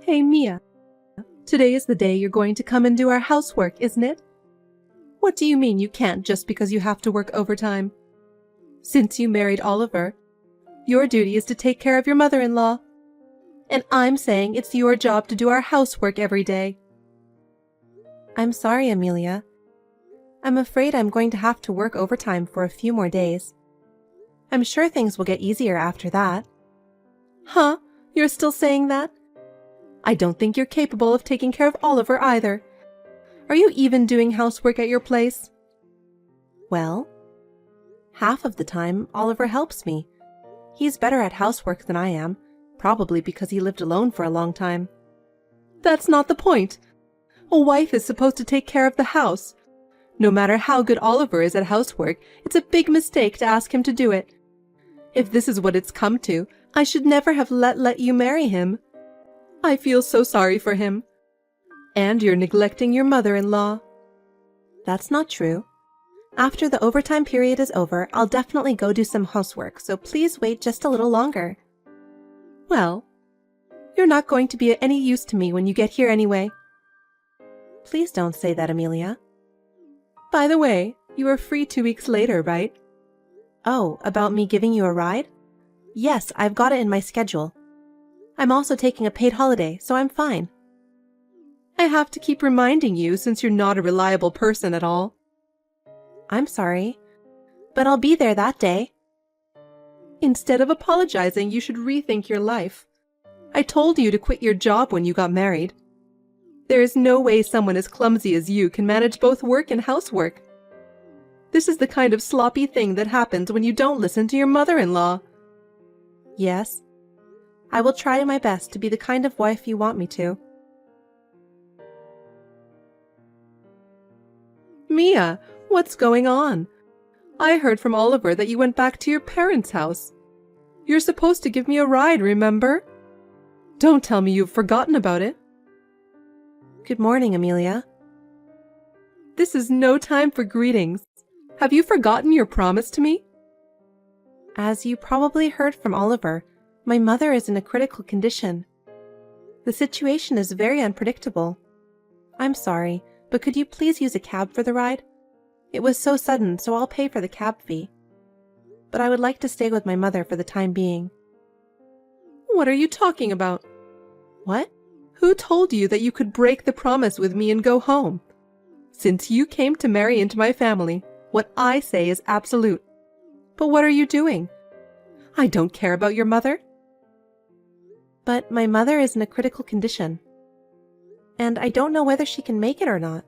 Hey, Mia. Today is the day you're going to come and do our housework, isn't it? What do you mean you can't just because you have to work overtime? Since you married Oliver, your duty is to take care of your mother-in-law. And I'm saying it's your job to do our housework every day. I'm sorry, Amelia. I'm afraid I'm going to have to work overtime for a few more days. I'm sure things will get easier after that. Huh? You're still saying that? I don't think you're capable of taking care of Oliver either. Are you even doing housework at your place? Well, half of the time Oliver helps me. He's better at housework than I am, probably because he lived alone for a long time. That's not the point. A wife is supposed to take care of the house. No matter how good Oliver is at housework, it's a big mistake to ask him to do it. If this is what it's come to, I should never have let you marry him. I feel so sorry for him. And you're neglecting your mother-in-law. That's not true. After the overtime period is over, I'll definitely go do some housework, so please wait just a little longer. Well, you're not going to be any use to me when you get here anyway. Please don't say that, Amelia. By the way, you are free 2 weeks later, right? Oh, about me giving you a ride? Yes, I've got it in my schedule. I'm also taking a paid holiday, so I'm fine. I have to keep reminding you since you're not a reliable person at all. I'm sorry, but I'll be there that day. Instead of apologizing, you should rethink your life. I told you to quit your job when you got married. There is no way someone as clumsy as you can manage both work and housework. This is the kind of sloppy thing that happens when you don't listen to your mother-in-law. Yes, I will try my best to be the kind of wife you want me to. Mia, what's going on? I heard from Oliver that you went back to your parents' house. You're supposed to give me a ride, remember? Don't tell me you've forgotten about it. Good morning, Amelia. This is no time for greetings. Have you forgotten your promise to me? As you probably heard from Oliver, my mother is in a critical condition. The situation is very unpredictable. I'm sorry, but could you please use a cab for the ride? It was so sudden, so I'll pay for the cab fee. But I would like to stay with my mother for the time being. What are you talking about? What? Who told you that you could break the promise with me and go home? Since you came to marry into my family, what I say is absolute. But what are you doing? I don't care about your mother. But my mother is in a critical condition, and I don't know whether she can make it or not.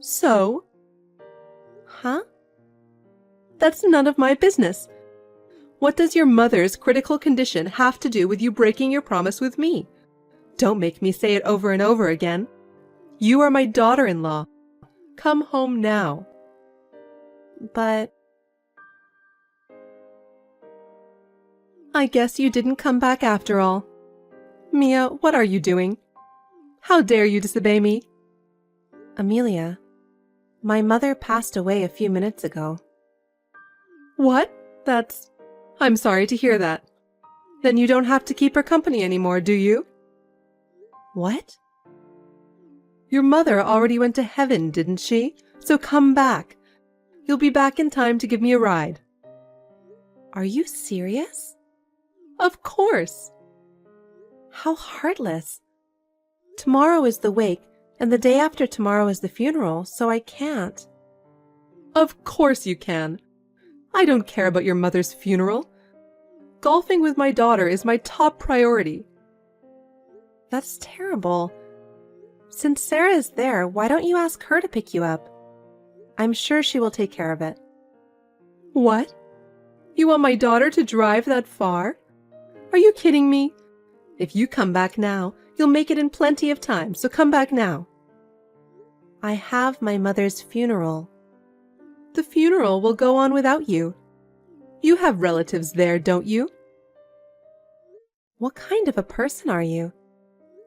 So? Huh? That's none of my business. What does your mother's critical condition have to do with you breaking your promise with me? Don't make me say it over and over again. You are my daughter-in-law. Come home now. But I guess you didn't come back after all. Mia, what are you doing? How dare you disobey me? Amelia, my mother passed away a few minutes ago. What? I'm sorry to hear that. Then you don't have to keep her company anymore, do you? What? Your mother already went to heaven, didn't she? So come back. You'll be back in time to give me a ride. Are you serious? Of course. How heartless. Tomorrow is the wake, and the day after tomorrow is the funeral, so I can't. Of course you can. I don't care about your mother's funeral. Golfing with my daughter is my top priority. That's terrible. Since Sarah is there, why don't you ask her to pick you up? I'm sure she will take care of it. What? You want my daughter to drive that far? Are you kidding me? If you come back now, you'll make it in plenty of time, so come back now. I have my mother's funeral. The funeral will go on without you. You have relatives there, don't you? What kind of a person are you?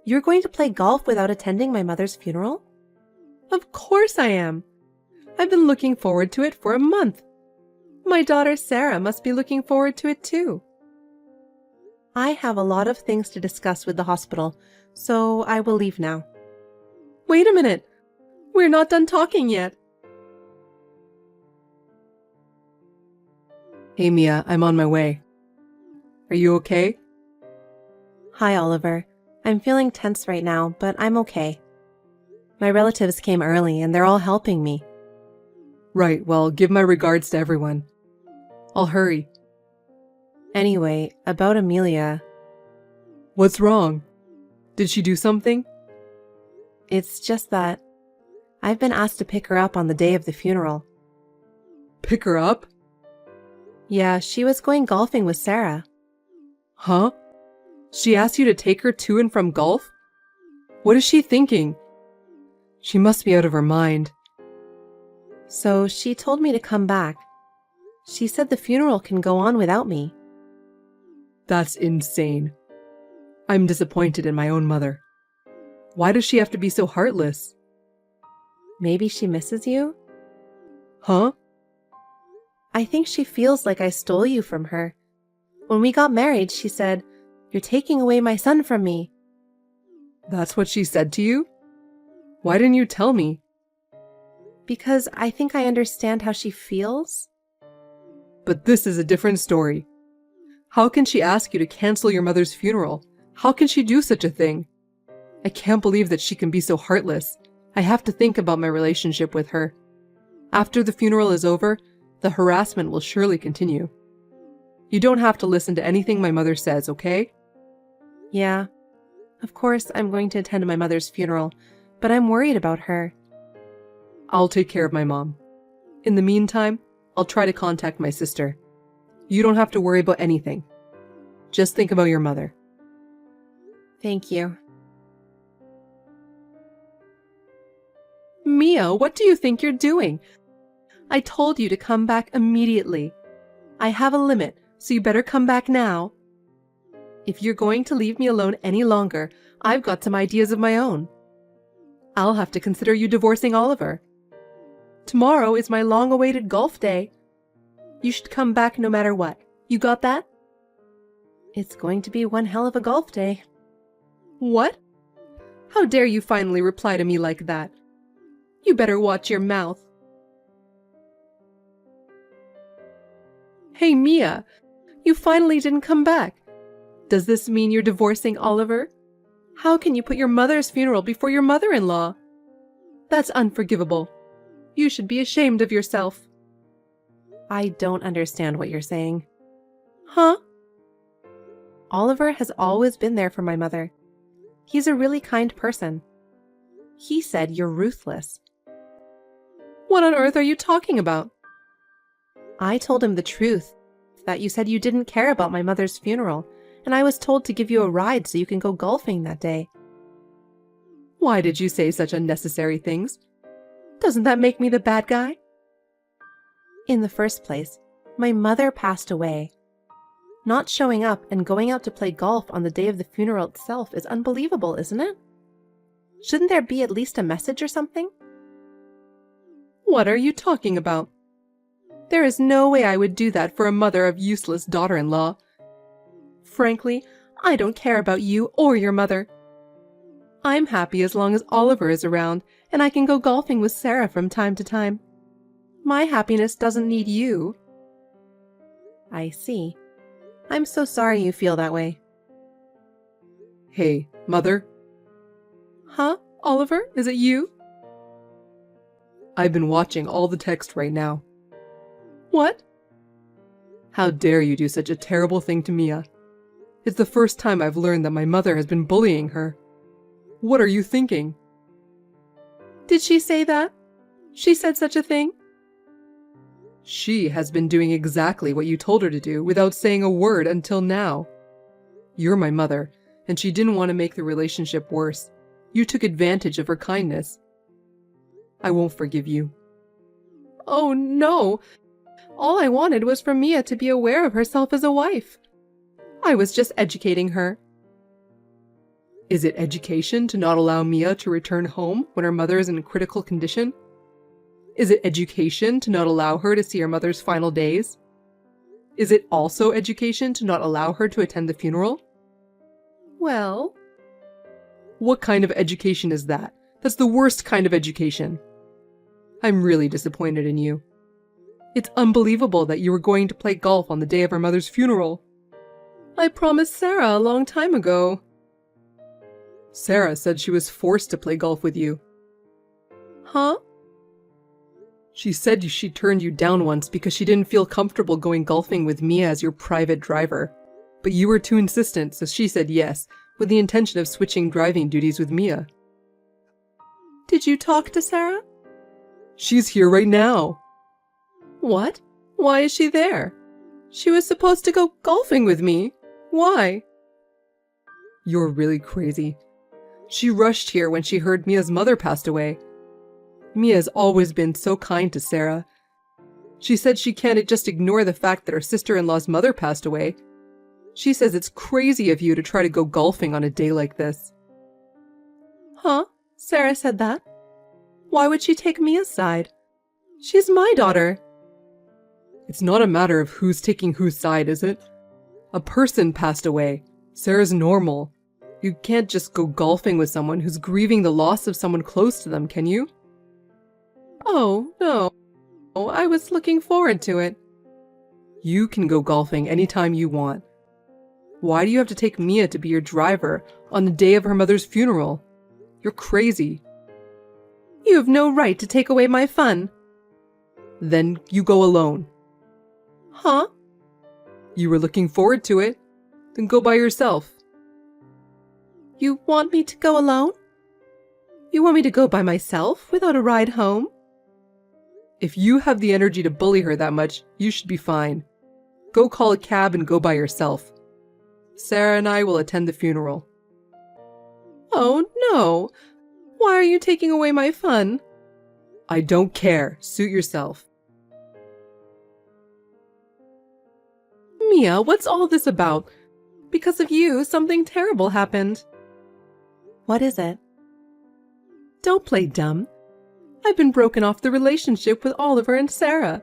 You're going to play golf without attending my mother's funeral? Of course I am. I've been looking forward to it for a month. My daughter Sarah must be looking forward to it too. I have a lot of things to discuss with the hospital, so I will leave now. Wait a minute! We're not done talking yet. Hey Mia, I'm on my way. Are you okay? Hi Oliver. I'm feeling tense right now, but I'm okay. My relatives came early and they're all helping me. Right, well, give my regards to everyone. I'll hurry. Anyway, about Amelia. What's wrong? Did she do something? It's just that I've been asked to pick her up on the day of the funeral. Pick her up? Yeah, she was going golfing with Sarah. Huh? She asked you to take her to and from golf? What is she thinking? She must be out of her mind. So she told me to come back. She said the funeral can go on without me. That's insane. I'm disappointed in my own mother. Why does she have to be so heartless? Maybe she misses you? Huh? I think she feels like I stole you from her. When we got married, she said, "You're taking away my son from me." That's what she said to you? Why didn't you tell me? Because I think I understand how she feels. But this is a different story. How can she ask you to cancel your mother's funeral? How can she do such a thing? I can't believe that she can be so heartless. I have to think about my relationship with her. After the funeral is over, the harassment will surely continue. You don't have to listen to anything my mother says, okay? Yeah. Of course, I'm going to attend my mother's funeral, but I'm worried about her. I'll take care of my mom. In the meantime, I'll try to contact my sister. You don't have to worry about anything. Just think about your mother. Thank you. Mia, what do you think you're doing? I told you to come back immediately. I have a limit, so you better come back now. If you're going to leave me alone any longer, I've got some ideas of my own. I'll have to consider you divorcing Oliver. Tomorrow is my long-awaited golf day. You should come back no matter what. You got that? It's going to be one hell of a golf day. What? How dare you finally reply to me like that? You better watch your mouth. Hey, Mia, you finally didn't come back. Does this mean you're divorcing Oliver? How can you put your mother's funeral before your mother-in-law? That's unforgivable. You should be ashamed of yourself. I don't understand what you're saying. Huh? Oliver has always been there for my mother. He's a really kind person. He said you're ruthless. What on earth are you talking about? I told him the truth, that you said you didn't care about my mother's funeral, and I was told to give you a ride so you can go golfing that day. Why did you say such unnecessary things? Doesn't that make me the bad guy? In the first place, my mother passed away. Not showing up and going out to play golf on the day of the funeral itself is unbelievable, isn't it? Shouldn't there be at least a message or something? What are you talking about? There is no way I would do that for a mother of useless daughter-in-law. Frankly, I don't care about you or your mother. I'm happy as long as Oliver is around and I can go golfing with Sarah from time to time. My happiness doesn't need you. I see. I'm so sorry you feel that way. Hey, Mother? Huh? Oliver, is it you? I've been watching all the text right now. What? How dare you do such a terrible thing to Mia? It's the first time I've learned that my mother has been bullying her. What are you thinking? Did she say that? She said such a thing? She has been doing exactly what you told her to do without saying a word until now. You're my mother, and she didn't want to make the relationship worse. You took advantage of her kindness. I won't forgive you. Oh, no. All I wanted was for Mia to be aware of herself as a wife. I was just educating her. Is it education to not allow Mia to return home when her mother is in critical condition? Is it education to not allow her to see her mother's final days? Is it also education to not allow her to attend the funeral? Well, What kind of education is that? That's the worst kind of education. I'm really disappointed in you. It's unbelievable that you were going to play golf on the day of her mother's funeral. I promised Sarah a long time ago. Sarah said she was forced to play golf with you. Huh? She said she turned you down once because she didn't feel comfortable going golfing with Mia as your private driver. But you were too insistent, so she said yes, with the intention of switching driving duties with Mia. Did you talk to Sarah? She's here right now. What? Why is she there? She was supposed to go golfing with me. Why? You're really crazy. She rushed here when she heard Mia's mother passed away. Mia's always been so kind to Sarah. She said she can't just ignore the fact that her sister-in-law's mother passed away. She says it's crazy of you to try to go golfing on a day like this. Huh? Sarah said that? Why would she take Mia's side? She's my daughter. It's not a matter of who's taking whose side, is it? A person passed away. Sarah's normal. You can't just go golfing with someone who's grieving the loss of someone close to them, can you? Oh, no. I was looking forward to it. You can go golfing anytime you want. Why do you have to take Mia to be your driver on the day of her mother's funeral? You're crazy. You have no right to take away my fun. Then you go alone. Huh? You were looking forward to it. Then go by yourself. You want me to go alone? You want me to go by myself without a ride home? If you have the energy to bully her that much, you should be fine. Go call a cab and go by yourself. Sarah and I will attend the funeral. Oh, no. Why are you taking away my fun? I don't care. Suit yourself. Mia, what's all this about? Because of you, something terrible happened. What is it? Don't play dumb. I've been broken off the relationship with Oliver and Sarah.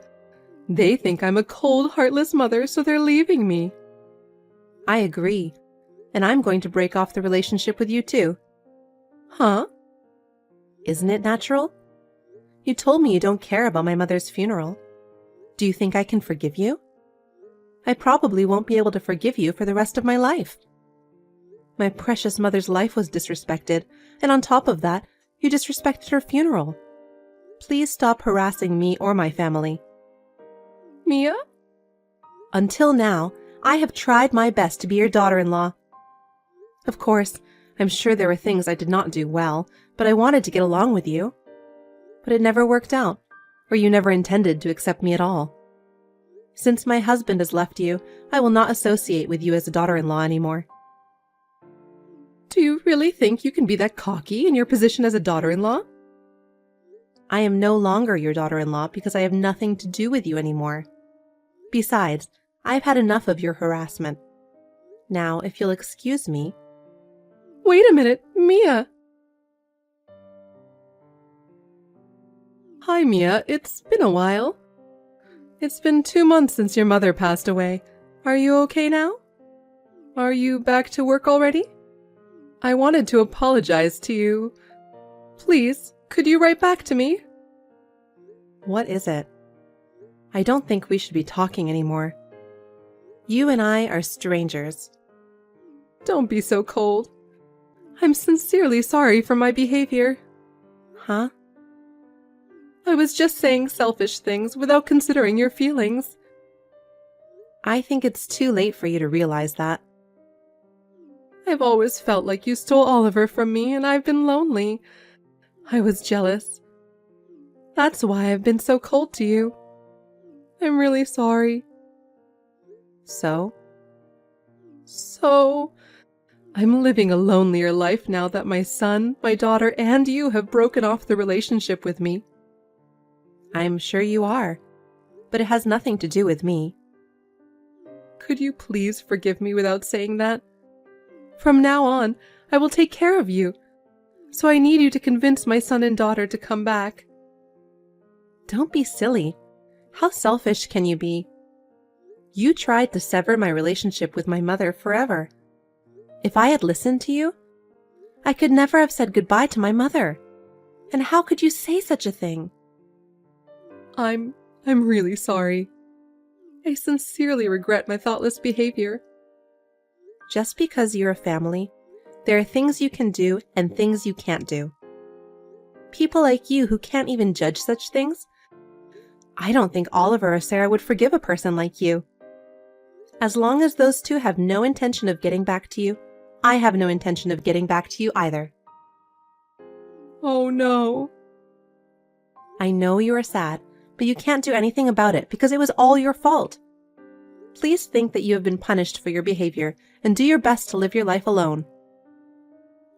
They think I'm a cold, heartless mother, so they're leaving me. I agree. And I'm going to break off the relationship with you too. Huh? Isn't it natural? You told me you don't care about my mother's funeral. Do you think I can forgive you? I probably won't be able to forgive you for the rest of my life. My precious mother's life was disrespected, and on top of that, you disrespected her funeral. Please stop harassing me or my family. Mia? Until now, I have tried my best to be your daughter-in-law. Of course, I'm sure there were things I did not do well, but I wanted to get along with you. But it never worked out, or you never intended to accept me at all. Since my husband has left you, I will not associate with you as a daughter-in-law anymore. Do you really think you can be that cocky in your position as a daughter-in-law? I am no longer your daughter-in-law because I have nothing to do with you anymore. Besides, I've had enough of your harassment. Now, if you'll excuse me... Wait a minute, Mia! Hi, Mia. It's been a while. It's been 2 months since your mother passed away. Are you okay now? Are you back to work already? I wanted to apologize to you. Please, could you write back to me? What is it? I don't think we should be talking anymore. You and I are strangers. Don't be so cold. I'm sincerely sorry for my behavior. Huh? I was just saying selfish things without considering your feelings. I think it's too late for you to realize that. I've always felt like you stole Oliver from me, and I've been lonely. I was jealous. That's why I've been so cold to you. I'm really sorry. So, I'm living a lonelier life now that my son, my daughter, and you have broken off the relationship with me. I'm sure you are, but it has nothing to do with me. Could you please forgive me without saying that? From now on, I will take care of you, so I need you to convince my son and daughter to come back. Don't be silly. How selfish can you be? You tried to sever my relationship with my mother forever. If I had listened to you, I could never have said goodbye to my mother. And how could you say such a thing? I'm really sorry. I sincerely regret my thoughtless behavior. Just because you're a family, there are things you can do and things you can't do. People like you who can't even judge such things, I don't think Oliver or Sarah would forgive a person like you. As long as those two have no intention of getting back to you, I have no intention of getting back to you either. Oh no. I know you are sad, but you can't do anything about it because it was all your fault. Please think that you have been punished for your behavior and do your best to live your life alone.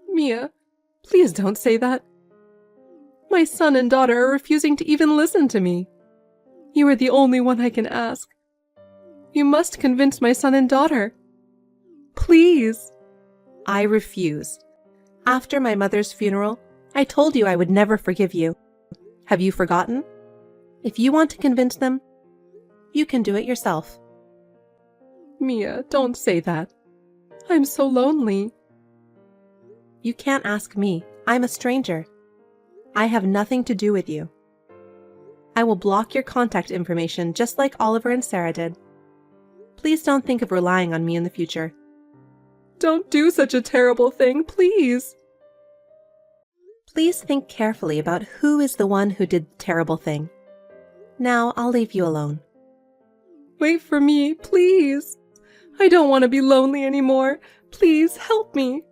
Mia, please don't say that. My son and daughter are refusing to even listen to me. You are the only one I can ask. You must convince my son and daughter. Please. I refuse. After my mother's funeral, I told you I would never forgive you. Have you forgotten? If you want to convince them, you can do it yourself. Mia, don't say that. I'm so lonely. You can't ask me. I'm a stranger. I have nothing to do with you. I will block your contact information just like Oliver and Sarah did. Please don't think of relying on me in the future. Don't do such a terrible thing, please. Please think carefully about who is the one who did the terrible thing. Now I'll leave you alone. Wait for me, please. I don't want to be lonely anymore. Please help me.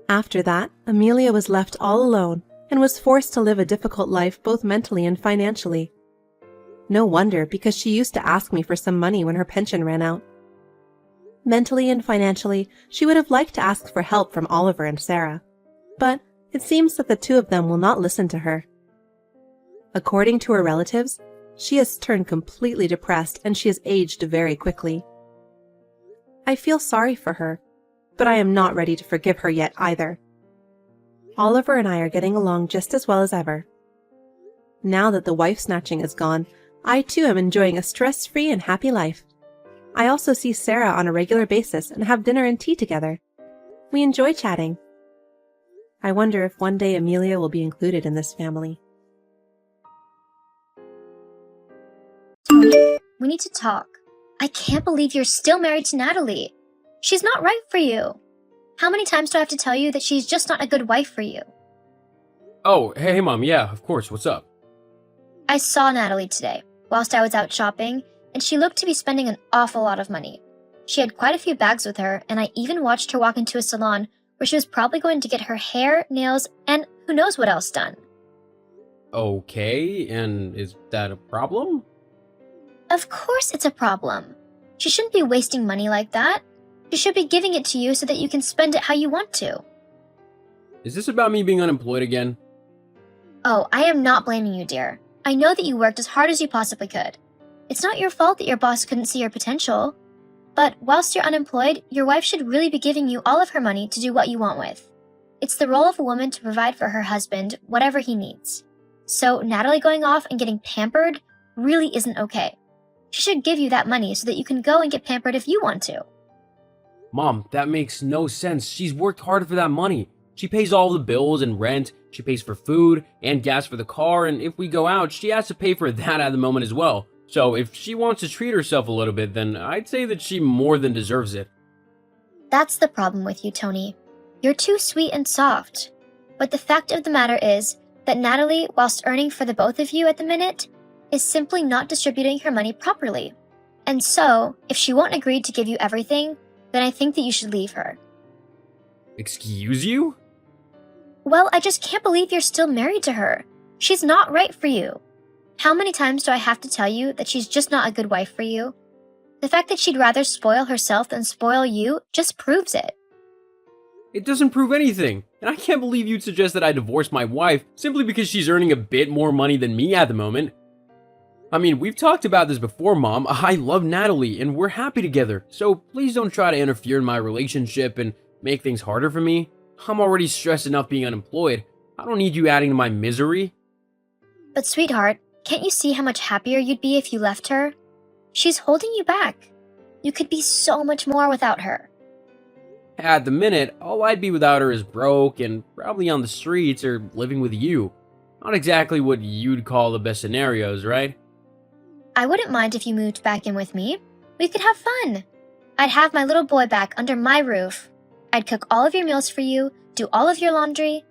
After that, Amelia was left all alone and was forced to live a difficult life both mentally and financially. No wonder, because she used to ask me for some money when her pension ran out. Mentally and financially, she would have liked to ask for help from Oliver and Sarah, but it seems that the two of them will not listen to her. According to her relatives, she has turned completely depressed and she has aged very quickly. I feel sorry for her, but I am not ready to forgive her yet either. Oliver and I are getting along just as well as ever. Now that the wife snatching is gone, I too am enjoying a stress-free and happy life. I also see Sarah on a regular basis and have dinner and tea together. We enjoy chatting. I wonder if one day Amelia will be included in this family. Tony, we need to talk. I can't believe you're still married to Natalie. She's not right for you. How many times do I have to tell you that she's just not a good wife for you? Oh, hey Mom, yeah, of course, what's up? I saw Natalie today, whilst I was out shopping, and she looked to be spending an awful lot of money. She had quite a few bags with her, and I even watched her walk into a salon where she was probably going to get her hair, nails, and who knows what else done. Okay, and is that a problem? Of course it's a problem. She shouldn't be wasting money like that. She should be giving it to you so that you can spend it how you want to. Is this about me being unemployed again? Oh, I am not blaming you, dear. I know that you worked as hard as you possibly could. It's not your fault that your boss couldn't see your potential. But whilst you're unemployed, your wife should really be giving you all of her money to do what you want with. It's the role of a woman to provide for her husband whatever he needs. So Natalie going off and getting pampered really isn't okay. She should give you that money so that you can go and get pampered if you want to. Mom, that makes no sense. She's worked hard for that money. She pays all the bills and rent, she pays for food and gas for the car, and if we go out, she has to pay for that at the moment as well. So if she wants to treat herself a little bit, then I'd say that she more than deserves it. That's the problem with you, Tony. You're too sweet and soft. But the fact of the matter is that Natalie, whilst earning for the both of you at the minute, is simply not distributing her money properly. And so, if she won't agree to give you everything, then I think that you should leave her. Excuse you? Well, I just can't believe you're still married to her. She's not right for you. How many times do I have to tell you that she's just not a good wife for you? The fact that she'd rather spoil herself than spoil you just proves it. It doesn't prove anything, and I can't believe you'd suggest that I divorce my wife simply because she's earning a bit more money than me at the moment. I mean, we've talked about this before, Mom. I love Natalie, and we're happy together, so please don't try to interfere in my relationship and make things harder for me. I'm already stressed enough being unemployed. I don't need you adding to my misery. But sweetheart, can't you see how much happier you'd be if you left her? She's holding you back. You could be so much more without her. At the minute, all I'd be without her is broke and probably on the streets or living with you. Not exactly what you'd call the best scenarios, right? I wouldn't mind if you moved back in with me. We could have fun. I'd have my little boy back under my roof. I'd cook all of your meals for you, do all of your laundry.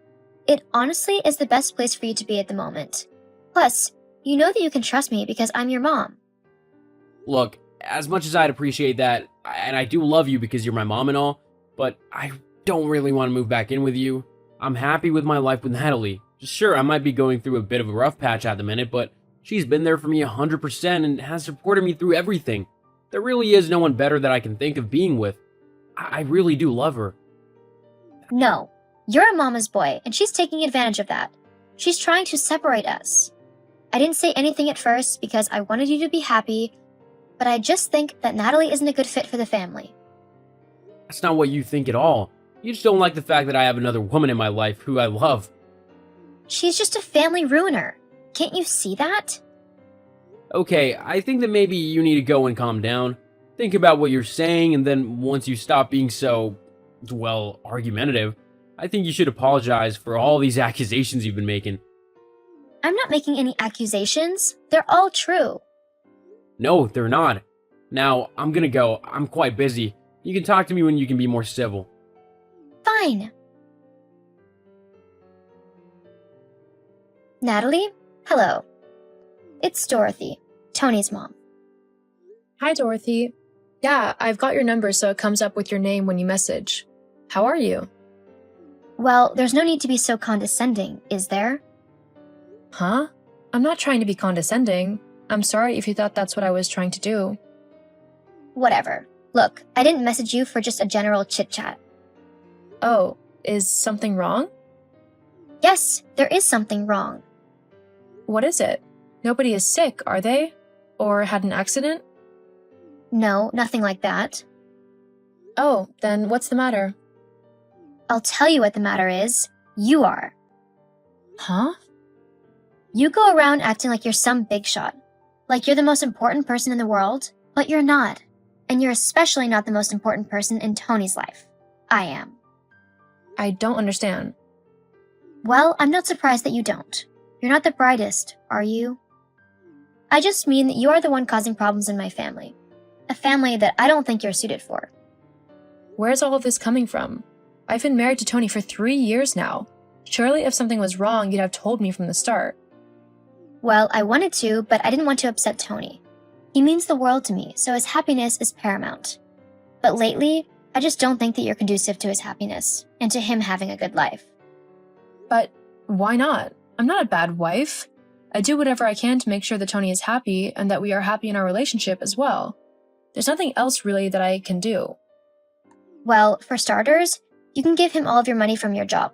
It honestly is the best place for you to be at the moment. Plus, you know that you can trust me because I'm your mom. Look, as much as I'd appreciate that, and I do love you because you're my mom and all, but I don't really want to move back in with you. I'm happy with my life with Natalie. Sure, I might be going through a bit of a rough patch at the minute, but she's been there for me 100% and has supported me through everything. There really is no one better that I can think of being with. I really do love her. No, you're a mama's boy, and she's taking advantage of that. She's trying to separate us. I didn't say anything at first because I wanted you to be happy, but I just think that Natalie isn't a good fit for the family. That's not what you think at all. You just don't like the fact that I have another woman in my life who I love. She's just a family ruiner. Can't you see that? Okay, I think that maybe you need to go and calm down. Think about what you're saying, and then once you stop being so, well, argumentative, I think you should apologize for all these accusations you've been making. I'm not making any accusations. They're all true. No, they're not. Now, I'm gonna go. I'm quite busy. You can talk to me when you can be more civil. Fine. Natalie, hello. It's Dorothy, Tony's mom. Hi, Dorothy. Yeah, I've got your number so it comes up with your name when you message. How are you? Well, there's no need to be so condescending, is there? Huh? I'm not trying to be condescending. I'm sorry if you thought that's what I was trying to do. Whatever. Look, I didn't message you for just a general chit-chat. Oh, is something wrong? Yes, there is something wrong. What is it? Nobody is sick, are they? Or had an accident? No, nothing like that. Oh, then what's the matter? I'll tell you what the matter is. You are. Huh? You go around acting like you're some big shot. Like you're the most important person in the world, but you're not. And you're especially not the most important person in Tony's life. I am. I don't understand. Well, I'm not surprised that you don't. You're not the brightest, are you? I just mean that you are the one causing problems in my family. A family that I don't think you're suited for. Where's all of this coming from? I've been married to Tony for 3 years now. Surely if something was wrong, you'd have told me from the start. Well, I wanted to, but I didn't want to upset Tony. He means the world to me, so his happiness is paramount. But lately, I just don't think that you're conducive to his happiness, and to him having a good life. But why not? I'm not a bad wife. I do whatever I can to make sure that Tony is happy and that we are happy in our relationship as well. There's nothing else really that I can do. Well, for starters, you can give him all of your money from your job.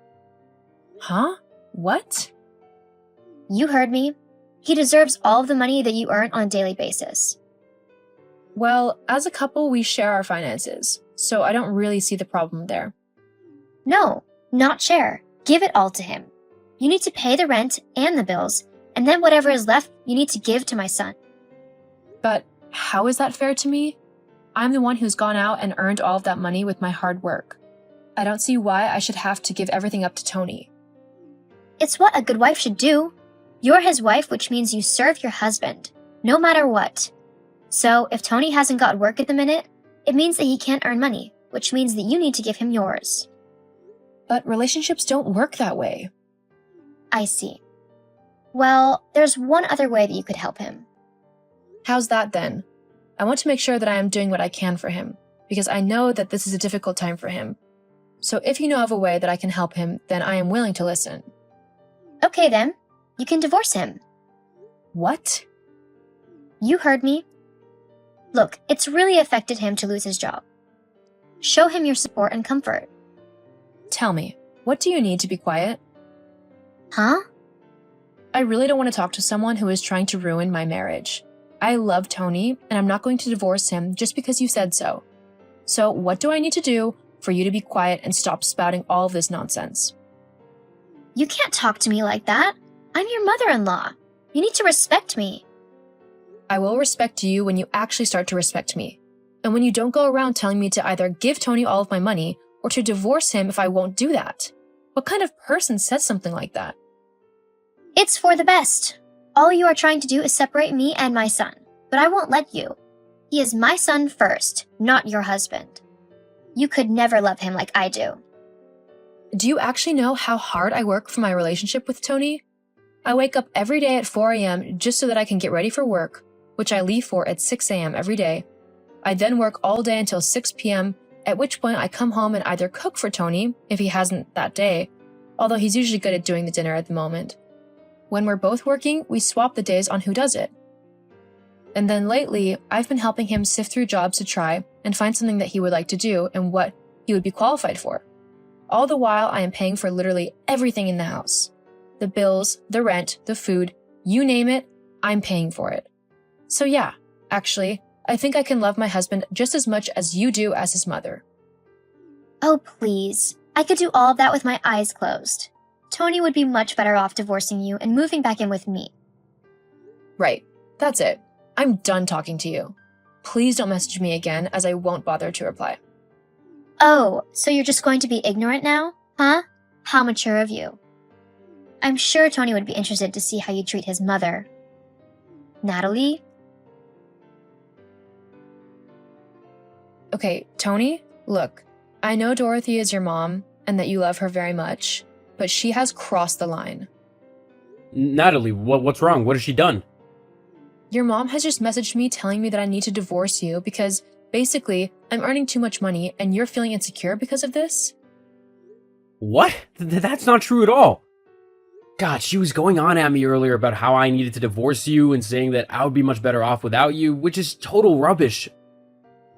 Huh? What? You heard me. He deserves all of the money that you earn on a daily basis. Well, as a couple, we share our finances, so I don't really see the problem there. No, not share. Give it all to him. You need to pay the rent and the bills, and then whatever is left, you need to give to my son. But how is that fair to me? I'm the one who's gone out and earned all of that money with my hard work. I don't see why I should have to give everything up to Tony. It's what a good wife should do. You're his wife, which means you serve your husband, no matter what. So, if Tony hasn't got work at the minute, it means that he can't earn money, which means that you need to give him yours. But relationships don't work that way. I see. Well, there's one other way that you could help him. How's that then? I want to make sure that I am doing what I can for him, because I know that this is a difficult time for him. So if you know of a way that I can help him, then I am willing to listen. Okay then, you can divorce him. What? You heard me. Look, it's really affected him to lose his job. Show him your support and comfort. Tell me, what do you need to be quiet? Huh? I really don't want to talk to someone who is trying to ruin my marriage. I love Tony, and I'm not going to divorce him just because you said so. So what do I need to do for you to be quiet and stop spouting all of this nonsense? You can't talk to me like that. I'm your mother-in-law. You need to respect me. I will respect you when you actually start to respect me. And when you don't go around telling me to either give Tony all of my money or to divorce him if I won't do that. What kind of person says something like that? It's for the best. All you are trying to do is separate me and my son, but I won't let you. He is my son first, not your husband. You could never love him like I do. Do you actually know how hard I work for my relationship with Tony? I wake up every day at 4 a.m. just so that I can get ready for work, which I leave for at 6 a.m. every day. I then work all day until 6 p.m., at which point I come home and either cook for Tony, if he hasn't that day, although he's usually good at doing the dinner at the moment. When we're both working, we swap the days on who does it. And then lately, I've been helping him sift through jobs to try and find something that he would like to do and what he would be qualified for. All the while, I am paying for literally everything in the house. The bills, the rent, the food, you name it, I'm paying for it. So yeah, actually, I think I can love my husband just as much as you do as his mother. Oh, please. I could do all of that with my eyes closed. Tony would be much better off divorcing you and moving back in with me. Right, that's it. I'm done talking to you. Please don't message me again, as I won't bother to reply. Oh, so you're just going to be ignorant now? Huh? How mature of you. I'm sure Tony would be interested to see how you treat his mother. Natalie? Okay, Tony, look, I know Dorothy is your mom and that you love her very much, but she has crossed the line. Natalie, what's wrong? What has she done? Your mom has just messaged me telling me that I need to divorce you because, basically, I'm earning too much money and you're feeling insecure because of this? What? That's not true at all. God, she was going on at me earlier about how I needed to divorce you and saying that I would be much better off without you, which is total rubbish.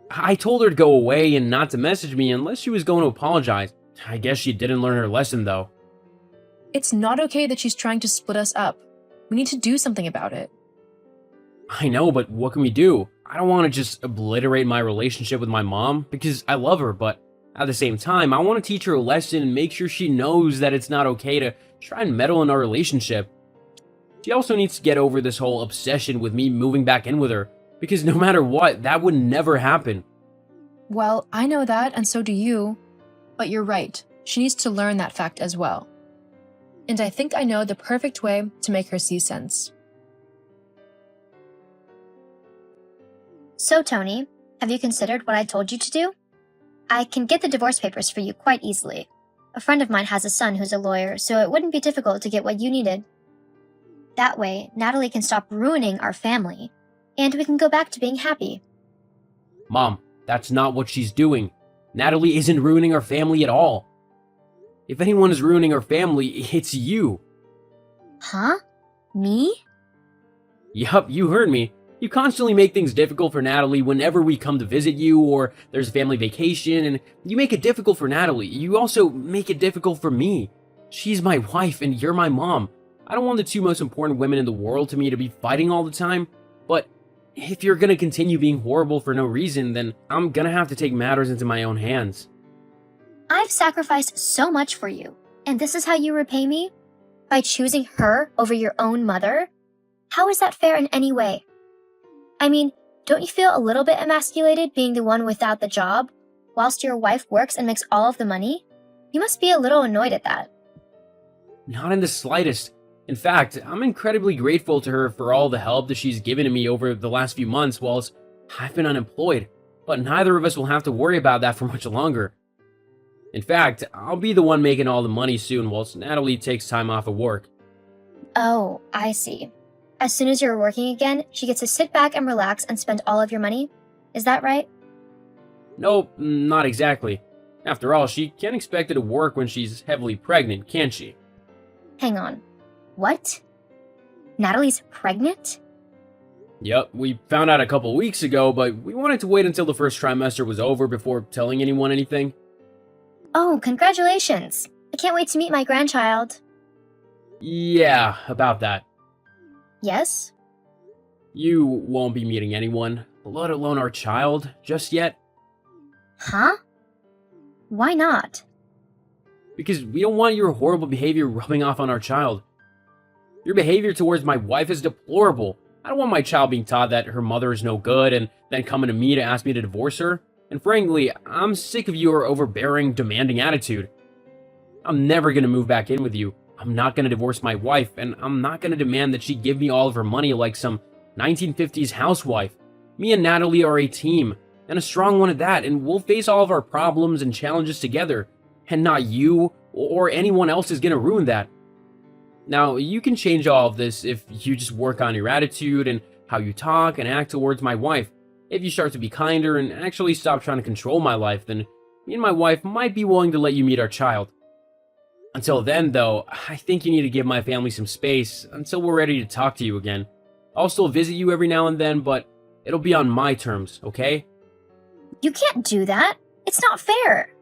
I told her to go away and not to message me unless she was going to apologize. I guess she didn't learn her lesson, though. It's not okay that she's trying to split us up. We need to do something about it. I know, but what can we do? I don't want to just obliterate my relationship with my mom because I love her, but at the same time, I want to teach her a lesson and make sure she knows that it's not okay to try and meddle in our relationship. She also needs to get over this whole obsession with me moving back in with her, because no matter what, that would never happen. Well, I know that, and so do you. But you're right. She needs to learn that fact as well. And I think I know the perfect way to make her see sense. So, Tony, have you considered what I told you to do? I can get the divorce papers for you quite easily. A friend of mine has a son who's a lawyer, so it wouldn't be difficult to get what you needed. That way, Natalie can stop ruining our family, and we can go back to being happy. Mom, that's not what she's doing. Natalie isn't ruining our family at all. If anyone is ruining our family, it's you. Huh? Me? Yup, you heard me. You constantly make things difficult for Natalie whenever we come to visit you or there's a family vacation, and you make it difficult for Natalie. You also make it difficult for me. She's my wife and you're my mom. I don't want the two most important women in the world to me to be fighting all the time, but if you're gonna continue being horrible for no reason, then I'm gonna have to take matters into my own hands. I've sacrificed so much for you, and this is how you repay me? By choosing her over your own mother? How is that fair in any way? I mean, don't you feel a little bit emasculated being the one without the job, whilst your wife works and makes all of the money? You must be a little annoyed at that. Not in the slightest. In fact, I'm incredibly grateful to her for all the help that she's given to me over the last few months whilst I've been unemployed, but neither of us will have to worry about that for much longer. In fact, I'll be the one making all the money soon whilst Natalie takes time off of work. Oh, I see. As soon as you're working again, she gets to sit back and relax and spend all of your money? Is that right? Nope, not exactly. After all, she can't expect it to work when she's heavily pregnant, can she? Hang on. What? Natalie's pregnant? Yep, we found out a couple weeks ago, but we wanted to wait until the first trimester was over before telling anyone anything. Oh, congratulations. I can't wait to meet my grandchild. Yeah, about that. Yes? You won't be meeting anyone, let alone our child, just yet. Huh? Why not? Because we don't want your horrible behavior rubbing off on our child. Your behavior towards my wife is deplorable. I don't want my child being taught that her mother is no good and then coming to me to ask me to divorce her. And frankly, I'm sick of your overbearing, demanding attitude. I'm never gonna move back in with you. I'm not gonna divorce my wife, and I'm not gonna demand that she give me all of her money like some 1950s housewife. Me and Natalie are a team, and a strong one at that, and we'll face all of our problems and challenges together, and not you or anyone else is gonna ruin that. Now, you can change all of this if you just work on your attitude and how you talk and act towards my wife. If you start to be kinder and actually stop trying to control my life, then me and my wife might be willing to let you meet our child. Until then, though, I think you need to give my family some space until we're ready to talk to you again. I'll still visit you every now and then, but it'll be on my terms, okay? You can't do that. It's not fair.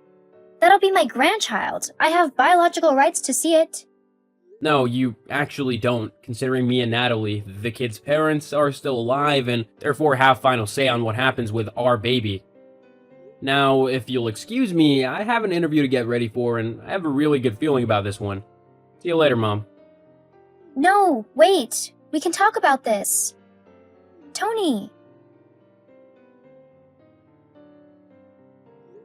That'll be my grandchild. I have biological rights to see it. No, you actually don't, considering me and Natalie, the kid's parents, are still alive and therefore have final say on what happens with our baby. Now, if you'll excuse me, I have an interview to get ready for, and I have a really good feeling about this one. See you later, Mom. No, wait. We can talk about this. Tony.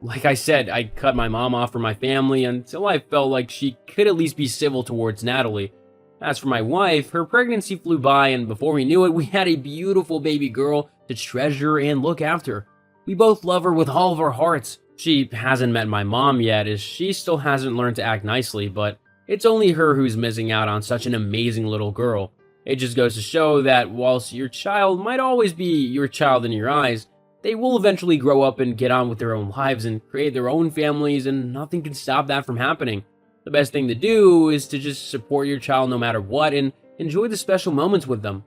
Like I said, I cut my mom off from my family until I felt like she could at least be civil towards Natalie. As for my wife, her pregnancy flew by, and before we knew it, we had a beautiful baby girl to treasure and look after. We both love her with all of our hearts. She hasn't met my mom yet, as she still hasn't learned to act nicely, but it's only her who's missing out on such an amazing little girl. It just goes to show that whilst your child might always be your child in your eyes, they will eventually grow up and get on with their own lives and create their own families, and nothing can stop that from happening. The best thing to do is to just support your child no matter what and enjoy the special moments with them.